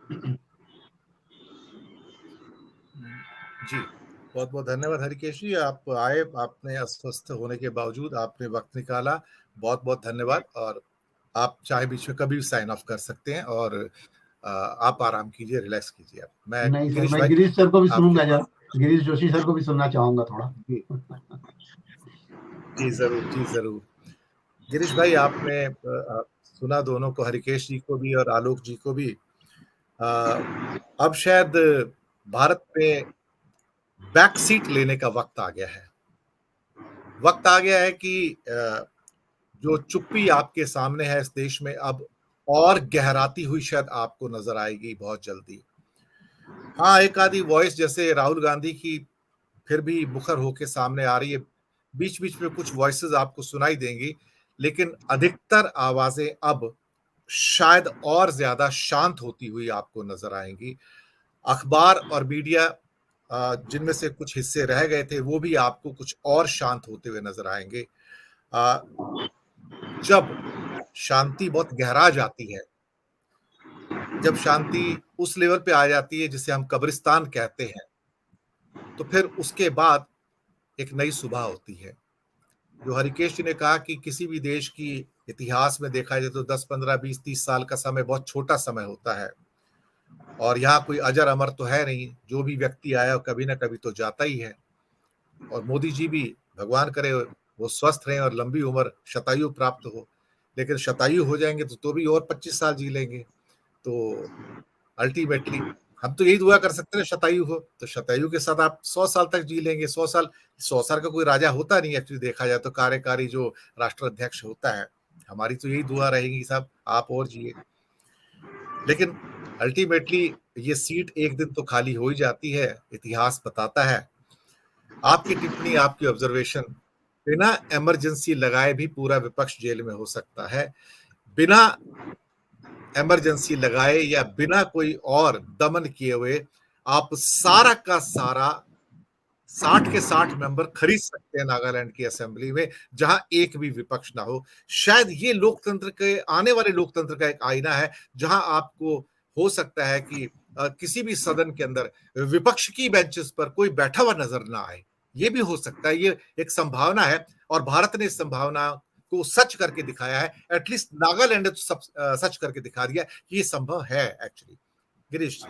जी, बहुत बहुत धन्यवाद हरिकेश जी, आप आए, आपने अस्वस्थ होने के बावजूद आपने वक्त निकाला, बहुत बहुत धन्यवाद। और आप चाहे बीच में कभी भी साइन ऑफ कर सकते हैं, और आप आराम कीजिए, रिलैक्स कीजिए। आप मैं नहीं सर, गिरीश मैं भाई गिरीश सर को भी आपके सुनूंगा, जब पास। गिरीश जोशी सर को भी सुनना चाहूंगा थोड़ा। जी जरूर, जी जरूर। गिरीश भाई, आपने सुना दोनों को, हरिकेश जी को भी और आलोक जी को भी। अब शायद भारत में बैक सीट लेने का वक्त आ गया है। वक्त आ गया है कि जो चुप्पी आपके सामने है इस देश में, अब और गहराती हुई शायद आपको नजर आएगी बहुत जल्दी। हाँ, एक आधी वॉइस जैसे राहुल गांधी की फिर भी मुखर होके सामने आ रही है, बीच बीच में कुछ वॉइसेस आपको सुनाई देंगी, लेकिन अधिकतर आवाजें अब शायद और ज्यादा शांत होती हुई आपको नजर आएंगी। अखबार और मीडिया, जिनमें से कुछ हिस्से रह गए थे, वो भी आपको कुछ और शांत होते हुए नजर आएंगे। जब शांति बहुत गहरा जाती है, जब शांति उस लेवल पे आ जाती है जिसे हम कब्रिस्तान कहते हैं, तो फिर उसके बाद एक नई सुबह होती है। जो हरिकेश जी ने कहा कि किसी भी देश की इतिहास में देखा जाए तो 10, 15, 20, 30 साल का समय बहुत छोटा समय होता है, और यहाँ कोई अजर अमर तो है नहीं, जो भी व्यक्ति आया कभी ना कभी तो जाता ही है। और मोदी जी भी, भगवान करे वो स्वस्थ रहें और लंबी उम्र शतायु प्राप्त हो, लेकिन शतायु हो जाएंगे तो भी और 25 साल जी लेंगे। तो अल्टीमेटली हम तो यही दुआ कर सकते हैं, शतायु हो तो शतायु के साथ आप 100 साल तक जी लेंगे। 100 साल का कोई राजा होता नहीं एक्चुअली देखा जाए तो, कार्यकारी जो राष्ट्राध्यक्ष होता है। हमारी तो यही दुआ रहेगी साहब, आप और जिए। लेकिन अल्टीमेटली ये सीट एक दिन तो खाली हो ही जाती है, इतिहास बताता है। आपकी टिप्पणी, आपकी ऑब्जर्वेशन, बिना इमरजेंसी लगाए भी पूरा विपक्ष जेल में हो सकता है। बिना इमरजेंसी लगाए या बिना कोई और दमन किए हुए आप सारा का सारा 60 के 60 मेंबर खरीद सकते हैं नागालैंड की असेंबली में, जहां एक भी विपक्ष ना हो। शायद ये लोकतंत्र के, आने वाले लोकतंत्र का एक आईना है, जहां आपको हो सकता है कि किसी भी सदन के अंदर विपक्ष की बेंचेस पर कोई बैठा हुआ नजर ना आए। ये भी हो सकता है, ये एक संभावना है, और भारत ने इस संभावना को सच करके दिखाया है। एटलीस्ट नागालैंड ने तो सब सच करके दिखा दिया कि ये संभव है एक्चुअली। गिरीश जी।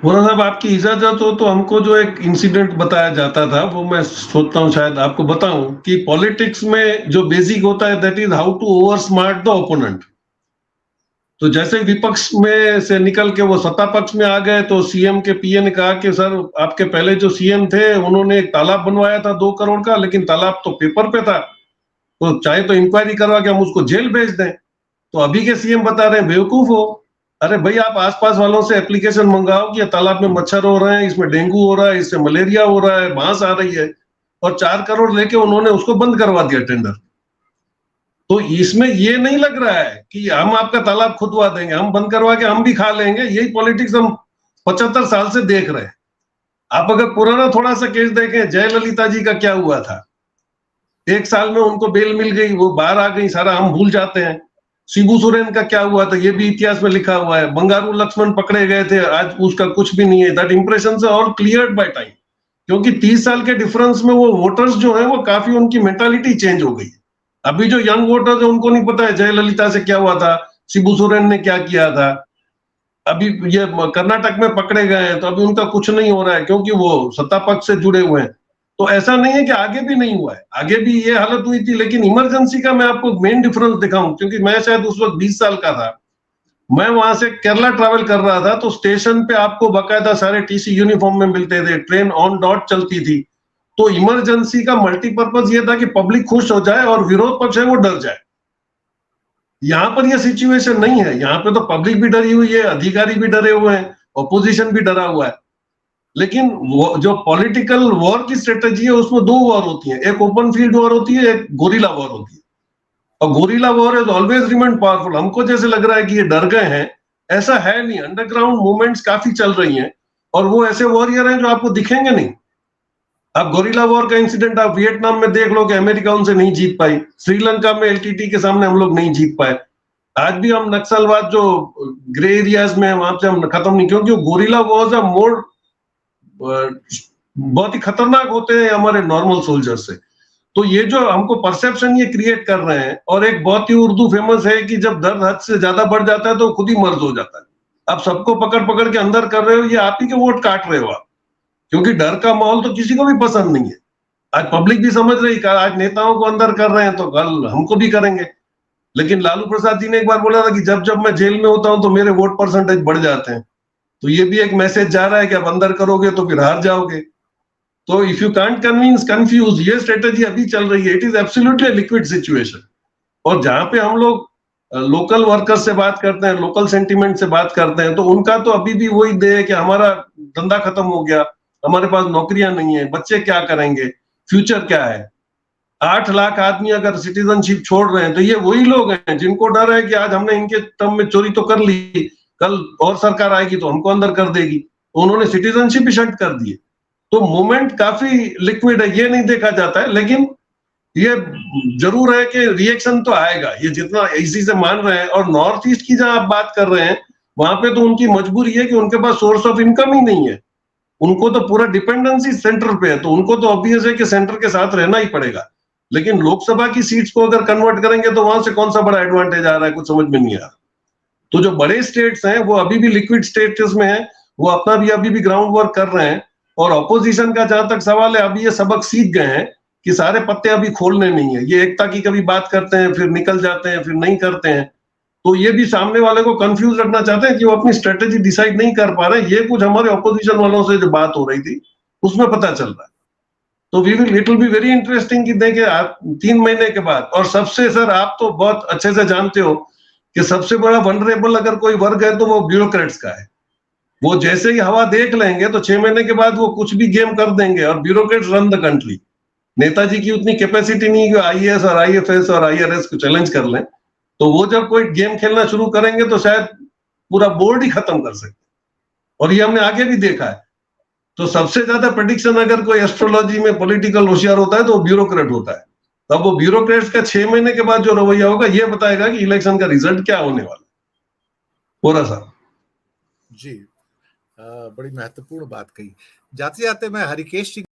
वोरा साहब, आपकी इजाजत हो तो हमको जो एक इंसिडेंट बताया जाता था वो मैं सोचता हूँ शायद आपको बताऊं कि पॉलिटिक्स में जो बेसिक होता है that is how to over smart the opponent. तो जैसे विपक्ष में से निकल के वो सत्ता पक्ष में आ गए तो सीएम के पीए ने कहा कि सर, आपके पहले जो सीएम थे उन्होंने एक तालाब बनवाया था 2 करोड़ का, लेकिन तालाब तो पेपर पे था, तो चाहे तो इंक्वायरी करवा के हम उसको जेल भेज दें। तो अभी के सीएम बता रहे हैं बेवकूफ हो, अरे भाई आप आसपास वालों से एप्लीकेशन मंगाओ कि तालाब में मच्छर हो रहे हैं, इसमें डेंगू हो रहा है, इससे मलेरिया हो रहा है, बांस आ रही है, और 4 करोड़ लेके उन्होंने उसको बंद करवा दिया टेंडर। तो इसमें ये नहीं लग रहा है कि हम आपका तालाब खुदवा देंगे, हम बंद करवा के हम भी खा लेंगे। यही पॉलिटिक्स हम 75 साल से देख रहे हैं। आप अगर पुराना थोड़ा सा केस देखें, जयललिता जी का क्या हुआ था, 1 साल में उनको बेल मिल गई, वो बाहर आ गई, सारा हम भूल जाते हैं। शिबू सोरेन का क्या हुआ था, ये भी इतिहास में लिखा हुआ है। बंगारू लक्ष्मण पकड़े गए थे, आज उसका कुछ भी नहीं है। दैट इंप्रेशन से ऑल क्लियर्ड बाय टाइम, क्योंकि 30 साल के डिफरेंस में वो वोटर्स जो है वो काफी, उनकी मेंटालिटी चेंज हो गई। अभी जो यंग वोटर्स है उनको नहीं पता है जयललिता से क्या हुआ था, शिबू सोरेन ने क्या किया था। अभी ये कर्नाटक में पकड़े गए हैं तो अभी उनका कुछ नहीं हो रहा है क्योंकि वो सत्ता पक्ष से जुड़े हुए हैं। तो ऐसा नहीं है कि आगे भी नहीं हुआ है, आगे भी ये हालत हुई थी। लेकिन इमरजेंसी का मैं आपको मेन डिफरेंस दिखाऊं, क्योंकि मैं शायद उस वक्त 20 साल का था, मैं वहां से केरला ट्रैवल कर रहा था, तो स्टेशन पे आपको बाकायदा सारे टीसी यूनिफॉर्म में मिलते थे, ट्रेन ऑन डॉट चलती थी। तो इमरजेंसी का मल्टीपर्पज ये था कि पब्लिक खुश हो जाए और विरोध पक्ष है वो डर जाए। यहां पर ये सिचुएशन नहीं है, यहाँ पे तो पब्लिक भी डरी हुई है, अधिकारी भी डरे हुए हैं, ऑपोजिशन भी डरा हुआ है। लेकिन वो जो पॉलिटिकल वॉर की स्ट्रेटेजी है उसमें 2 वॉर होती है, एक ओपन फील्ड वॉर होती है, एक गोरिल्ला वॉर होती है। और gorilla war is always remain powerful. हमको जैसे लग रहा है कि ये डर गए हैं, ऐसा है नहीं। अंडरग्राउंड मूवमेंट्स काफी चल रही हैं और वो ऐसे वॉरियर हैं जो आपको दिखेंगे नहीं। अब गोरिल्ला वॉर का इंसिडेंट आप वियतनाम में देख लो कि अमेरिका उनसे नहीं जीत पाई, श्रीलंका में एलटीटी के सामने हम लोग नहीं जीत पाए। आज भी हम नक्सलवाद जो ग्रे एरियाज में है वहां से हम खत्म नहीं, क्योंकि गोरिल्ला वॉर्स आर मोर बहुत ही खतरनाक होते हैं हमारे नॉर्मल सोल्जर से। तो ये जो हमको परसेप्शन ये क्रिएट कर रहे हैं, और एक बहुत ही उर्दू फेमस है कि जब दर्द हद से ज्यादा बढ़ जाता है तो खुद ही मर्ज हो जाता है। आप सबको पकड़ पकड़ के अंदर कर रहे हो, ये आप ही के वोट काट रहे हो आप, क्योंकि डर का माहौल तो किसी को भी पसंद नहीं है। आज पब्लिक भी समझ रही है, आज नेताओं को अंदर कर रहे हैं तो कल हमको भी करेंगे। लेकिन लालू प्रसाद जी ने एक बार बोला था कि जब जब मैं जेल में होता हूं तो मेरे वोट परसेंटेज बढ़ जाते हैं। तो ये भी एक मैसेज जा रहा है कि आप अंदर करोगे तो फिर हार जाओगे। तो if you can't convince confuse, ये स्ट्रेटेजी अभी चल रही है। It is absolutely liquid situation. और जहां पे हम लोग लोकल वर्कर्स से बात करते हैं, लोकल सेंटिमेंट से बात करते हैं, तो उनका तो अभी भी वही दे है कि हमारा धंधा खत्म हो गया, हमारे पास नौकरियां नहीं है, बच्चे क्या करेंगे, फ्यूचर क्या है। 8 लाख आदमी अगर सिटीजनशिप छोड़ रहे हैं तो ये वही लोग हैं जिनको डर है कि आज हमने इनके टर्म में चोरी तो कर ली, कल और सरकार आएगी तो हमको अंदर कर देगी, तो उन्होंने सिटीजनशिप ही शट कर दी। तो मूवमेंट काफी लिक्विड है, ये नहीं देखा जाता है। लेकिन ये जरूर है कि रिएक्शन तो आएगा, ये जितना इसी से मान रहे हैं। और नॉर्थ ईस्ट की जहां आप बात कर रहे हैं, वहां पे तो उनकी मजबूरी है कि उनके पास सोर्स ऑफ इनकम ही नहीं है, उनको तो पूरा डिपेंडेंसी सेंटर पे है, तो उनको तो ऑब्वियस है कि सेंटर के साथ रहना ही पड़ेगा। लेकिन लोकसभा की सीट्स को अगर कन्वर्ट करेंगे तो वहां से कौन सा बड़ा एडवांटेज आ रहा है, कुछ समझ में नहीं आ रहा। तो जो बड़े स्टेट्स हैं वो अभी भी लिक्विड स्टेटस में है, वो अपना भी अभी भी ग्राउंड वर्क कर रहे हैं। और ऑपोजिशन का जहां तक सवाल है, अभी ये सबक सीख गए हैं कि सारे पत्ते अभी खोलने नहीं है। ये एकता की कभी बात करते हैं, फिर निकल जाते हैं, फिर नहीं करते हैं। तो ये भी सामने वाले को कंफ्यूज रखना चाहते हैं कि वो अपनी स्ट्रेटेजी डिसाइड नहीं कर पा रहे। ये कुछ हमारे ऑपोजिशन वालों से जो बात हो रही थी उसमें पता चल रहा है। तो we will, it will be very interesting कि देखें 3 महीने के बाद। और सबसे सर, आप तो बहुत अच्छे से जानते हो कि सबसे बड़ा वनरेबल अगर कोई वर्ग है तो वो ब्यूरोक्रेट्स का है। वो जैसे ही हवा देख लेंगे तो 6 महीने के बाद वो कुछ भी गेम कर देंगे, और bureaucrats run the country. Netaji की उतनी कैपेसिटी नहीं कि आईएएस और आईएफएस और आईआरएस को चैलेंज कर लें। तो वो जब कोई गेम खेलना शुरू करेंगे तो शायद पूरा बोर्ड ही खत्म कर सकते, और ये हमने आगे भी देखा है। तो सबसे ज्यादा प्रेडिक्शन अगर कोई एस्ट्रोलॉजी में पॉलिटिकल होशियार होता है तो वो ब्यूरोक्रेट होता है। तब वो ब्यूरोक्रेट्स का 6 महीने के बाद जो रवैया होगा ये बताएगा कि इलेक्शन का रिजल्ट क्या होने वाला है। पूरा सा जी, बड़ी महत्वपूर्ण बात कही। जाते जाते मैं हरिकेश जी